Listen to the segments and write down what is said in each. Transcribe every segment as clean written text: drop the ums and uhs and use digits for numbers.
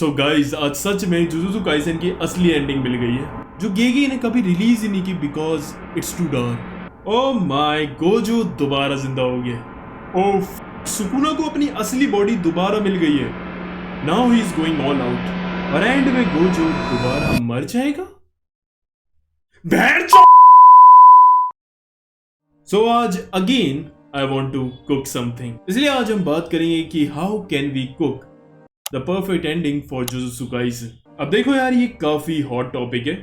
So guys, आज सच में jujutsu Kaisen की असली एंडिंग मिल गई है जो गेगी ने कभी रिलीज ही नहीं की because it's too dark. Oh my, Gojo दोबारा जिंदा हो गया। ओह, सुकुना को अपनी असली बॉडी दोबारा मिल गई है। Now he is going all out और एंड में गोजो दोबारा मर जाएगा। सो आज again I want to cook something, इसलिए आज हम बात करेंगे कि how can we cook the perfect ending for Jujutsu Kaisen. अब देखो यार, ये काफी हॉट टॉपिक है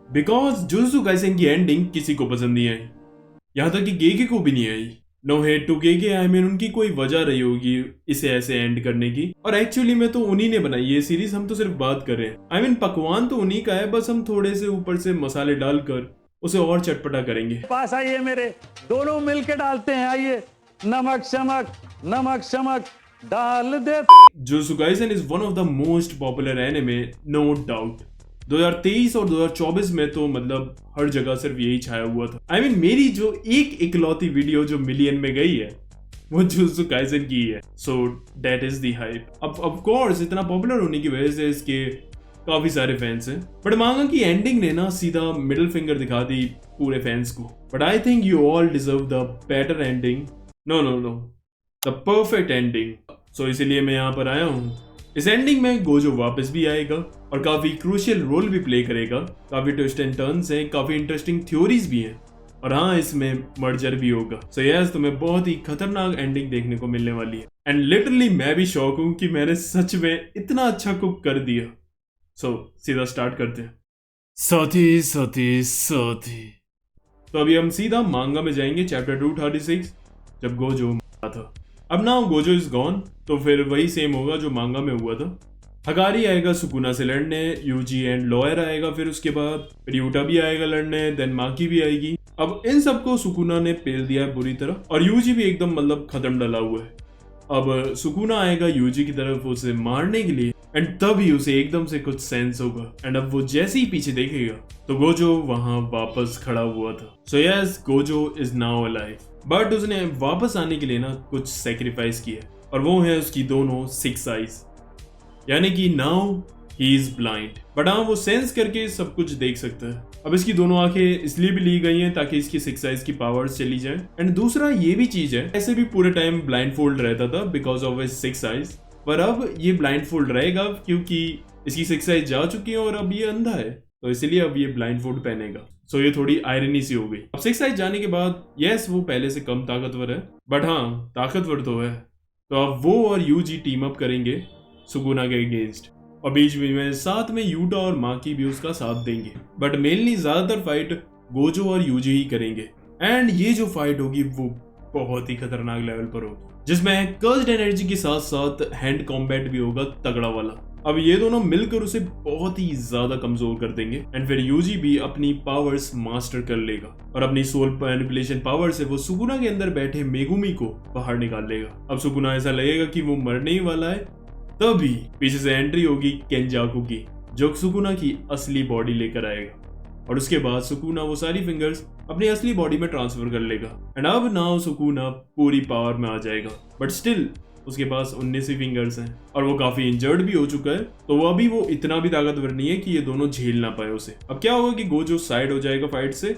बिकॉज जुजुत्सु काइसेन की एंडिंग किसी को पसंद नहीं आई, यहां तक कि गेगे को भी नहीं आई। No hate to Gege, I mean उनकी कोई वजह रही होगी इसे ऐसे एंड करने की, और एक्चुअली में तो उन्हीं ने बनाई ये सीरीज, हम तो सिर्फ बात कर रहे हैं। आई मीन पकवान तो उन्हीं का है, बस हम थोड़े से ऊपर से मसाले डालकर उसे और चटपटा करेंगे। पास आइए मेरे, दोनों मिलके डालते हैं, आइए। नमक शमक, नमक शमक डाल दे। Jujutsu Kaisen is one of the most popular anime, no doubt. 2023 और 2024 में तो मतलब हर जगह सिर्फ यही छाया हुआ था। आई मीन मेरी जो एक इकलौती वीडियो जो मिलियन में गई है वो जुजुत्सु काइसेन की है। So that is the hype. अब ऑफ कोर्स इतना पॉपुलर होने की वजह से इसके काफी सारे फैंस हैं, बट मांगा की एंडिंग ने ना सीधा मिडिल फिंगर दिखा दी पूरे फैंस को। But I think you all deserve the better ending, no the perfect ending. So इसीलिए मैं यहाँ पर आया हूँ। इस एंडिंग में गोजो वापस भी आएगा और काफी क्रूशियल रोल भी प्ले करेगा। काफी ट्विस्ट एंड टर्न्स हैं, काफी इंटरेस्टिंग थ्योरीज भी हैं, और हाँ इसमें मर्जर भी होगा। सो यस, तुम्हें बहुत ही खतरनाक एंडिंग देखने को मिलने वाली है। एंड लिटरली मैं भी शॉक हूँ कि मैंने सच में इतना अच्छा कुक कर दिया। सो सीधा स्टार्ट करते हैं। साथी तो अभी हम सीधा मांगा में जाएंगे, चैप्टर 236, जब गोजो मरा था। अब नाउ गोजो इज गॉन, तो फिर वही सेम होगा जो मांगा में हुआ था। हगारी आएगा सुकुना से लड़ने, यूजी एंड लॉयर आएगा, फिर उसके बाद रियूटा भी आएगा लड़ने, देन माकी भी आएगी। अब इन सबको सुकुना ने पेल दिया है बुरी तरह, और यूजी भी एकदम मतलब खत्म डला हुआ है। अब सुकुना आएगा यूजी की तरफ उसे मारने के लिए, एंड तभी उसे एकदम से कुछ सेंस होगा, एंड अब वो जैसे ही पीछे देखेगा तो गोजो वहां वापस खड़ा हुआ था। So yes, Gojo is now alive, but उसने वापस आने के लिए ना कुछ सेक्रीफाइस किया, और वो है उसकी दोनों 6 आईज, यानी कि now he is blind. But हाँ, वो सेंस करके सब कुछ देख सकता है। अब इसकी दोनों आंखें इसलिए भी ली गई हैं ताकि इसकी 6 आईज की पावर्स चली जाए। एंड दूसरा ये भी चीज है, ऐसे भी पूरे टाइम ब्लाइंड फोल्ड रहता था बिकॉज ऑफ हिज 6 आईज, पर अब ये ब्लाइंड फोल्ड रहेगा क्योंकि इसकी 6 आईज जा चुकी है और अब ये अंधा है, तो इसलिए अब ये ब्लाइंड फोल्ड पहनेगा। सो ये थोड़ी आयरनी सी हो गई। अब 6 आईज जाने के बाद यस, वो पहले से कम ताकतवर है, बट हाँ ताकतवर तो है। तो अब वो और यूजी टीम अप करेंगे सुकुना के अगेंस्ट, और बीच में साथ में यूटा और माकी भी उसका साथ देंगे। बट मेनली ज्यादातर फाइट गोजो और यूजी ही करेंगे, एंड ये जो फाइट होगी वो बहुत ही खतरनाक लेवल पर होगी, जिसमें कर्स्ड एनर्जी के साथ साथ हैंड कॉम्बैट भी होगा तगड़ा वाला। अब ये दोनों मिलकर उसे बहुत ही ज्यादा कमजोर कर देंगे, एंड फिर यूजी भी अपनी पावर्स मास्टर कर लेगा और अपनी सोल मैनिपुलेशन पावर से वो सुकुना के अंदर बैठे मेगुमी को बाहर निकाल लेगा। अब सुकुना ऐसा लगेगा कि वो मरने ही वाला है, तभी पीछे से एंट्री होगी केंजाकू की, जो सुकुना की असली बॉडी लेकर आएगा, और उसके बाद सुकुना वो सारी फिंगर्स अपनी असली बॉडी में ट्रांसफर कर लेगा। एंड अब नाउ सुकुना पूरी पावर में आ जाएगा, बट स्टिल उसके पास 19 ही फिंगर्स हैं, और वो काफी इंजर्ड भी हो चुका है, तो वो अभी वो इतना भी ताकतवर नहीं है कि ये दोनों झेल ना पाए उसे। अब क्या होगा कि गोजो साइड हो जाएगा फाइट से,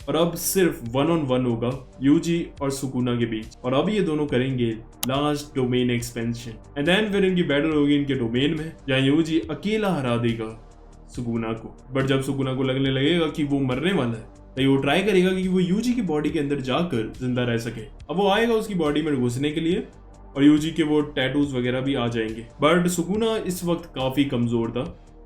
और अब सिर्फ 1-on-1 होगा यूजी और सुकुना के बीच, और अब ये दोनों करेंगे last domain expansion, and then फिर इनकी बैटल होगी इनके डोमेन में, जहाँ यूजी अकेला हरा देगा सुकुना को। बट जब सुकुना को लगने लगेगा कि वो मरने वाला है, तो वो ट्राई करेगा कि वो यूजी की बॉडी के अंदर जाकर जिंदा रह सके। अब वो आएगा उसकी बॉडी में घुसने के लिए, और यूजी के वो टैटूज वगैरह भी आ जाएंगे। बट सुकुना इस वक्त काफी कमजोर था,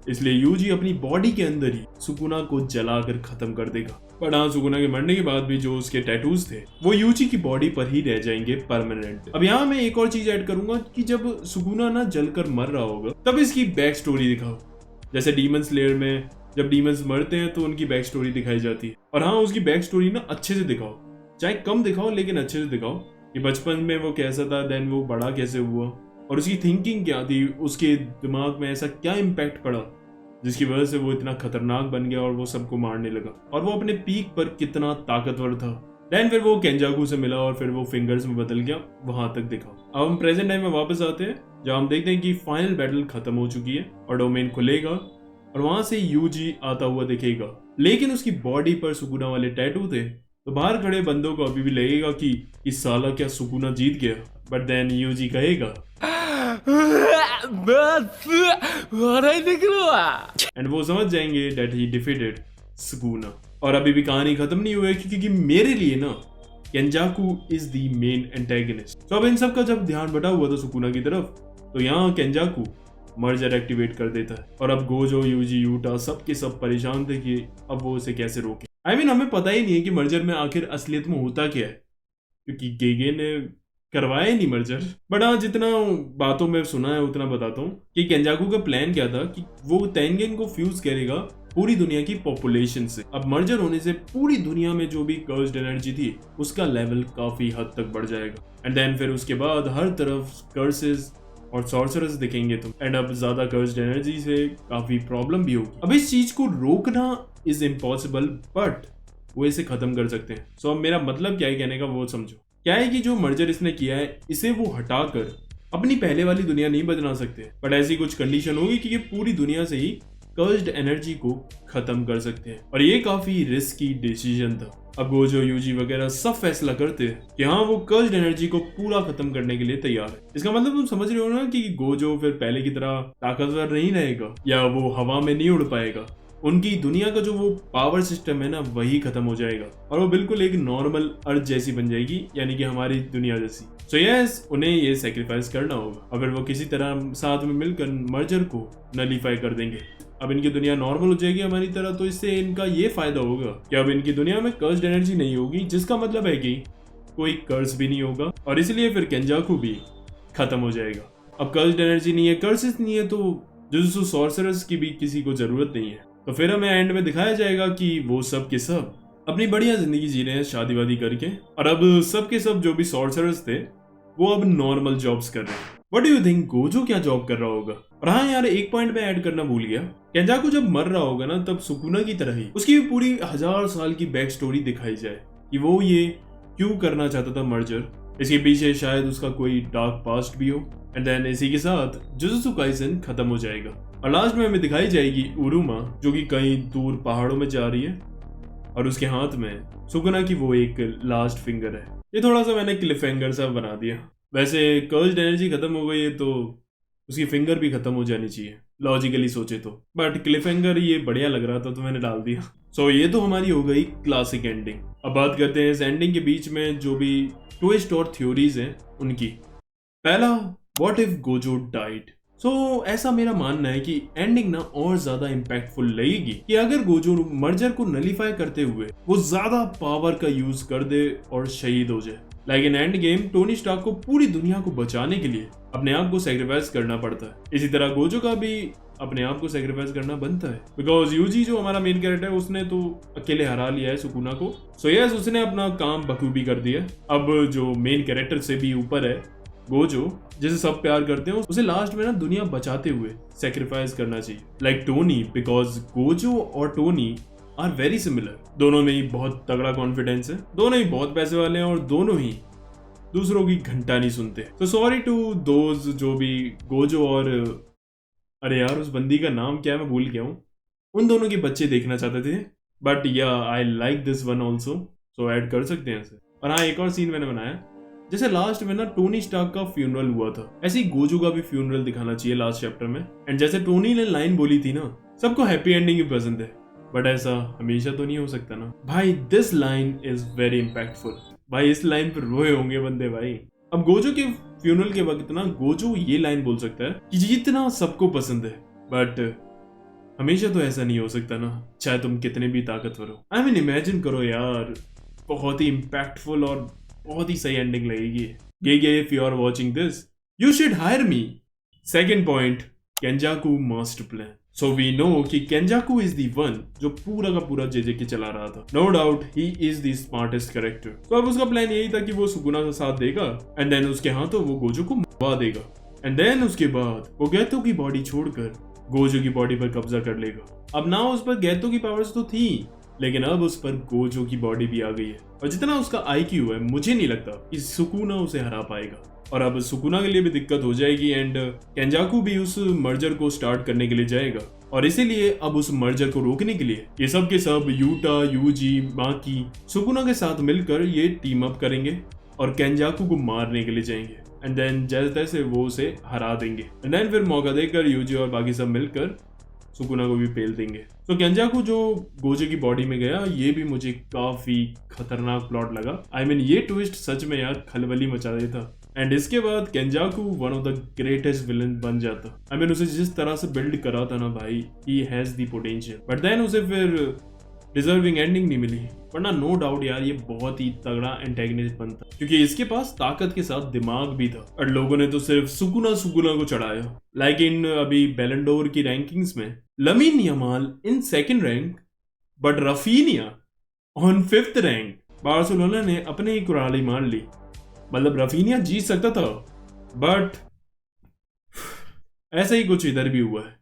इसलिए यूजी अपनी बॉडी के अंदर ही सुकुना को जलाकर खत्म कर देगा। पर हाँ, सुकुना के मरने के बाद भी जो उसके टैटूज थे वो यूजी की बॉडी पर ही रह जाएंगे परमानेंट। अब यहाँ मैं एक और चीज ऐड करूंगा कि जब सुकुना ना जलकर मर रहा होगा तब इसकी बैक स्टोरी दिखाओ, जैसे डीमन स्लेयर में जब डीमंस मरते हैं तो उनकी बैक स्टोरी दिखाई जाती है। और हाँ, उसकी बैक स्टोरी ना अच्छे से दिखाओ, चाहे कम दिखाओ लेकिन अच्छे से दिखाओ कि बचपन में वो कैसा था, देन वो बड़ा कैसे हुआ, और उसकी थिंकिंग क्या थी, उसके दिमाग में ऐसा क्या इम्पैक्ट पड़ा जिसकी वजह से वो इतना खतरनाक बन गया और वो सबको मारने लगा, और वो अपने पीक पर कितना ताकतवर था। देन फिर वो केंजाकू से मिला और फिर वो फिंगर्स में बदल गया, वहां तक दिखाओ। अब हम प्रेजेंट टाइम में वापस आते हैं, जहाँ हम देखते हैं कि फाइनल बैटल खत्म हो चुकी है और डोमेन खुलेगा और वहां से यूजी आता हुआ दिखेगा, लेकिन उसकी बॉडी पर सुकुना वाले टैटू थे। तो बाहर खड़े बंदों को अभी भी लगेगा कि इस साला क्या सुकुना जीत गया, बट देन यूजी कहेगा एंड वो समझ जाएंगे दैट ही डिफीटेड सुकुना। और अभी भी कहानी खत्म नहीं हुई है, क्योंकि मेरे लिए ना केंजाकू इज द मेन एंटेगनिस्ट। तो अब इन सब का जब ध्यान बटा हुआ था सुकुना की तरफ, तो यहाँ केंजाकू मर्जर एक्टिवेट कर देता है और अब गोजो, यूजी, यूटा सब के सब परेशान थे कि अब वो उसे कैसे रोके। I mean, हमें पता ही नहीं है कि मर्जर में आखिर असलियत में होता क्या है, क्योंकि गेगे ने करवाया ही नहीं मर्जर। बट हाँ, जितना बातों में सुना है उतना बताता हूँ कि केंजाकू का प्लान क्या था कि वो तेंगेन को फ्यूज करेगा पूरी दुनिया की पॉपुलेशन से। अब मर्जर होने से पूरी दुनिया में जो भी कर्स्ड एनर्जी थी उसका लेवल काफी हद तक बढ़ जाएगा एंड देन फिर उसके बाद हर तरफ कर्सेस और सॉर्सरर्स दिखेंगे तुम एंड अब ज्यादा कर्स्ड एनर्जी से काफी प्रॉब्लम भी होगी। अब इस चीज को रोकना इज इम्पॉसिबल, बट वो इसे खत्म कर सकते हैं। सो अब मेरा मतलब क्या है कहने का वो समझो। क्या है कि जो मर्जर इसने किया है इसे वो हटाकर अपनी पहले वाली दुनिया नहीं बदला सकते, बट ऐसी कुछ कंडीशन होगी कि ये पूरी दुनिया से ही कर्स्ड एनर्जी को खत्म कर सकते हैं और ये काफी रिस्की डिसीजन था। अब गोजो, यूजी वगैरह सब फैसला करते हैं कि हाँ वो कर्स्ड एनर्जी को पूरा खत्म करने के लिए तैयार है। इसका मतलब तुम समझ रहे हो ना कि गोजो फिर पहले की तरह ताकतवर नहीं रहेगा या वो हवा में नहीं उड़ पाएगा। उनकी दुनिया का जो वो पावर सिस्टम है ना वही खत्म हो जाएगा और वो बिल्कुल एक नॉर्मल अर्थ जैसी बन जाएगी, यानी कि हमारी दुनिया जैसी। सो यस, उन्हें ये सेक्रीफाइस करना होगा और फिर वो किसी तरह साथ में मिलकर मर्जर को नलीफाई कर देंगे। अब इनकी दुनिया नॉर्मल हो जाएगी हमारी तरह, तो इससे इनका ये फायदा होगा कि अब इनकी दुनिया में कर्स्ड एनर्जी नहीं होगी, जिसका मतलब है कि कोई कर्स भी नहीं होगा और इसलिए फिर केंजाकू भी खत्म हो जाएगा। अब कर्स्ड एनर्जी नहीं है, कर्सेस नहीं है, तो जुजुत्सु सॉर्सरर्स की भी किसी को जरूरत नहीं है। तो फिर हमें एंड में दिखाया जाएगा कि वो सब के सब अपनी बढ़िया जिंदगी जी रहे हैं शादी वादी करके और अब सब के सब जो भी सॉर्सरर्स थे वो अब नॉर्मल जॉब्स कर रहे हैं। What do you think, Gojo क्या जॉब कर रहा होगा? और हाँ यार, एक पॉइंट में ऐड करना भूल गया, केंजाकू जब मर रहा होगा ना तब सुकुना की तरह ही उसकी पूरी 1000 साल की बैक स्टोरी दिखाई जाए कि वो ये क्यों करना चाहता था मर्जर। इसके पीछे शायद उसका कोई डार्क पास्ट भी हो एंड देन इसी के साथ जुजुत्सु काइसेन खत्म हो जाएगा और लास्ट में हमें दिखाई जाएगी उरुमा जो कि कहीं दूर पहाड़ों में जा रही है और उसके हाथ में सुकुना की वो एक लास्ट फिंगर है। ये थोड़ा सा मैंने क्लिफ हैंगर सा बना दिया। वैसे कर्स्ड एनर्जी खत्म हो गई है तो उसकी फिंगर भी खत्म हो जानी चाहिए लॉजिकली सोचे तो, बट क्लिफ हैंगर ये बढ़िया लग रहा था तो मैंने डाल दिया। सो ये तो हमारी हो गई क्लासिक एंडिंग। अब बात करते हैं इस एंडिंग के बीच में जो भी ट्विस्ट और थ्योरीज हैं उनकी। पहला, व्हाट इफ गोजो डाइड? सो ऐसा मेरा मानना है कि एंडिंग ना और ज्यादा इम्पैक्टफुल लगेगी कि अगर गोजो मर्जर को नलीफाई करते हुए वो ज्यादा पावर का यूज कर दे और शहीद हो जाए। Like in Endgame Tony Stark को पूरी दुनिया को बचाने के लिए अपने आप को सैक्रिफाइस करना पड़ता है, इसी तरह गोजो का भी अपने आप को सैक्रिफाइस करना बनता है बिकॉज यूजी जो हमारा मेन कैरेक्टर है उसने तो अकेले हरा लिया है सुकुना को। सो यस, उसने अपना काम बखूबी कर दिया। अब जो मेन कैरेक्टर से भी ऊपर है गोजो, जिसे सब प्यार करते हैं, उसे लास्ट में ना दुनिया बचाते हुए सैक्रिफाइस करना चाहिए लाइक टोनी, बिकॉज गोजो और टोनी आर वेरी सिमिलर। दोनों में ही बहुत तगड़ा कॉन्फिडेंस है, दोनों ही बहुत पैसे वाले हैं और दोनों ही दूसरों की घंटा नहीं सुनते। तो सॉरी टू दोज जो भी गोजो और अरे यार उस बंदी का नाम क्या है मैं भूल गया हूँ, उन दोनों के बच्चे देखना चाहते थे, बट या I like this one also, so add कर सकते हैं इसे। और हाँ, एक और सीन मैंने बनाया, जैसे लास्ट में ना टोनी स्टार्क का फ्यूनरल हुआ था, ऐसे ही गोजो का भी फ्यूनरल दिखाना चाहिए लास्ट चैप्टर में। एंड जैसे टोनी ने लाइन बोली थी ना, सबको हैप्पी एंडिंग ही पसंद है, बट ऐसा हमेशा तो नहीं हो सकता ना भाई। This line is very impactful भाई, इस लाइन पर रोए होंगे बंदे भाई। अब गोजो के फ्यूनरल के वक्त ना गोजो ये लाइन बोल सकता है कि जितना सबको पसंद है, बट हमेशा तो ऐसा नहीं हो सकता ना, चाहे तुम कितने भी ताकतवर हो। आई मीन इमेजिन करो यार, बहुत ही इम्पैक्टफुल और बहुत ही सही एंडिंग लगेगी। Gege, if you are watching this you should hire me. Second point, Kenjaku master plan. So we know कि केंजाकू इज द वन जो पूरा का पूरा जेजेके चला रहा था। No doubt he is the smartest character. तो अब उसका प्लान यही था कि वो सुकुना का साथ देगा एंड देन उसके हाथों वो गोजो को मरवा देगा एंड देन उसके बाद वो गैतो की बॉडी छोड़कर गोजो की बॉडी पर कब्जा कर लेगा। अब ना उस पर गैतो की पावर्स तो थी, लेकिन अब उस पर गोजो की बॉडी भी आ गई है और जितना उसका IQ है मुझे नहीं लगता कि सुकुना उसे हरा पाएगा। और अब सुकुना के लिए भी दिक्कत हो जाएगी एंड केंजाकू भी उस मर्जर को स्टार्ट करने के लिए जाएगा और इसीलिए अब उस मर्जर को रोकने के लिए ये सब के सब यूटा, यूजी, माकी, सुकुना के साथ मिलकर ये टीम अप करेंगे और केंजाकू को मारने के लिए जाएंगे एंड देन जैसे तैसे वो उसे हरा देंगे एंड देन फिर मौका देकर यूजी और बाकी सब मिलकर सुकुना को भी पेल देंगे। तो केंजाकू जो गोजे की बॉडी में गया ये भी मुझे काफी खतरनाक प्लॉट लगा। I mean, ये ट्विस्ट सच में यार खलबली मचा देता एंड इसके बाद Kenjaku one of the greatest villain बन जाता। I mean, उसे जिस तरह से बिल्ड करा था ना भाई, he has the potential, but then उसे फिर डिजर्विंग एंडिंग नहीं मिली। वरना नो डाउट यार ये बहुत ही तगड़ा एंटेगनिस्ट बनता क्योंकि इसके पास ताकत के साथ दिमाग भी था और लोगों ने तो सिर्फ सुकुना को चढ़ाया। लाइक इन अभी बैलेंडोर की रैंकिंग्स में lamin Yamal in second rank but Raphinha on 5th rank. Barcelona ने अपने ही कुराली मार ली। मतलब रफीनिया जीत सकता था बट ऐसा ही कुछ इधर भी हुआ है।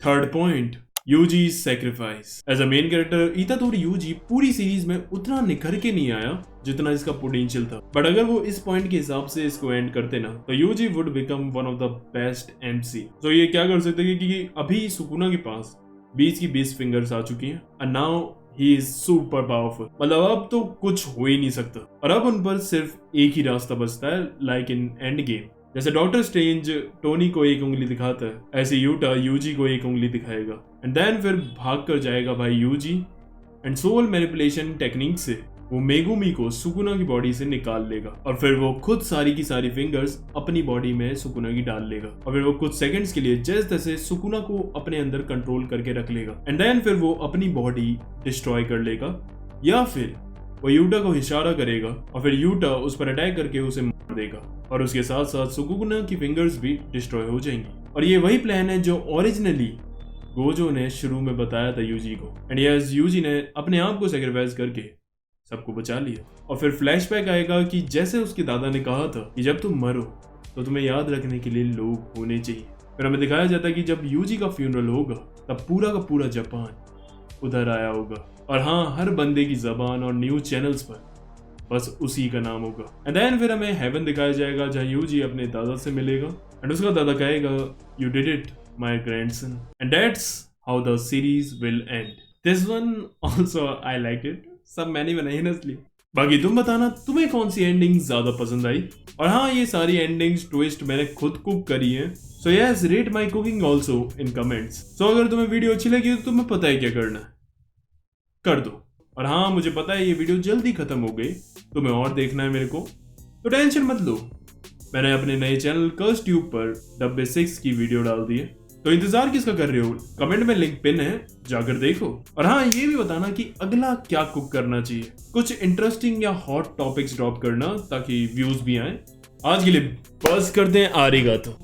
Third point, Yuji sacrifice. As a main character Itadori Yuji पूरी सीरीज में उतना निखर के नहीं आया जितना इसका पोटेंशियल था, बट अगर वो इस पॉइंट के हिसाब से इसको एंड करते ना तो Yuji would become one of the best MC. तो ये क्या कर सकते हैं कि अभी सुकुना के पास 20 की 20 फिंगर्स आ चुकी हैं and now he is super powerful. मतलब अब तो कुछ हो ही नहीं सकता और अब उन पर सिर्फ एक ही रास्ता बचता है, लाइक इन एंड गेम। जैसे डॉक्टर स्ट्रेंज टोनी को एक उंगली दिखाता है ऐसे यूटा यूजी को एक उंगली दिखाएगा एंड देन फिर भाग कर जाएगा भाई Yuji and soul manipulation technique से वो मेगुमी को सुकुना की बॉडी से निकाल लेगा और फिर वो खुद सारी की सारी फिंगर्स अपनी बॉडी में सुकुना की डाल लेगा और फिर वो कुछ सेकंड्स के लिए जैसे तैसे सुकुना को अपने अंदर कंट्रोल करके रख लेगा एंड देन फिर वो अपनी बॉडी डिस्ट्रॉय कर लेगा या फिर वो यूटा को इशारा करेगा और फिर यूटा उस पर अटैक करके उसे मार देगा और उसके साथ साथ सुकुना की फिंगर्स भी डिस्ट्रॉय हो जाएंगी। और ये वही प्लान है जो ओरिजिनली गोजो ने शुरू में बताया था यूजी को एंड यस यूजी ने अपने आप को सैक्रिफाइस करके सबको बचा लिया। और फिर फ्लैशबैक आएगा कि जैसे उसके दादा ने कहा था कि जब तुम मरो तो तुम्हें याद रखने के लिए लोग होने चाहिए। फिर हमें दिखाया जाता है कि जब यूजी का फ्यूनरल होगा तब पूरा का पूरा जापान उधर आया होगा और हाँ, हर बंदे की जबान और न्यूज चैनल्स पर बस उसी का नाम होगा। एंड देन फिर हमें हेवन दिखाया जाएगा जहाँ यूजी अपने दादा से मिलेगा एंड उसका दादा कहेगा you did it my grandson and that's how the series will and. This one also I like it. सब मैंने बनाई है ना इसलिए। बाकी तुम बताना तुम्हें कौन सी एंडिंग ज्यादा पसंद आई। और हाँ, ये सारी एंडिंग्स ट्विस्ट मैंने खुद कुक करी है। So yes, rate my cooking also in comments. सो अगर तुम्हें वीडियो अच्छी लगी तो तुम्हें पता है क्या करना है, कर दो। और हाँ, मुझे पता है ये वीडियो जल्दी खत्म हो गई, तुम्हें और देखना है मेरे को, तो टेंशन मत लो, मैंने अपने नए चैनल कर्स ट्यूब पर डब्बे 6 की वीडियो डाल दी है, तो इंतजार किसका कर रहे हो? कमेंट में लिंक पिन है, जाकर देखो। और हाँ, ये भी बताना कि अगला क्या कुक करना चाहिए, कुछ इंटरेस्टिंग या हॉट टॉपिक्स ड्रॉप करना ताकि व्यूज भी आए। आज के लिए बस करते हैं, आरिगातो।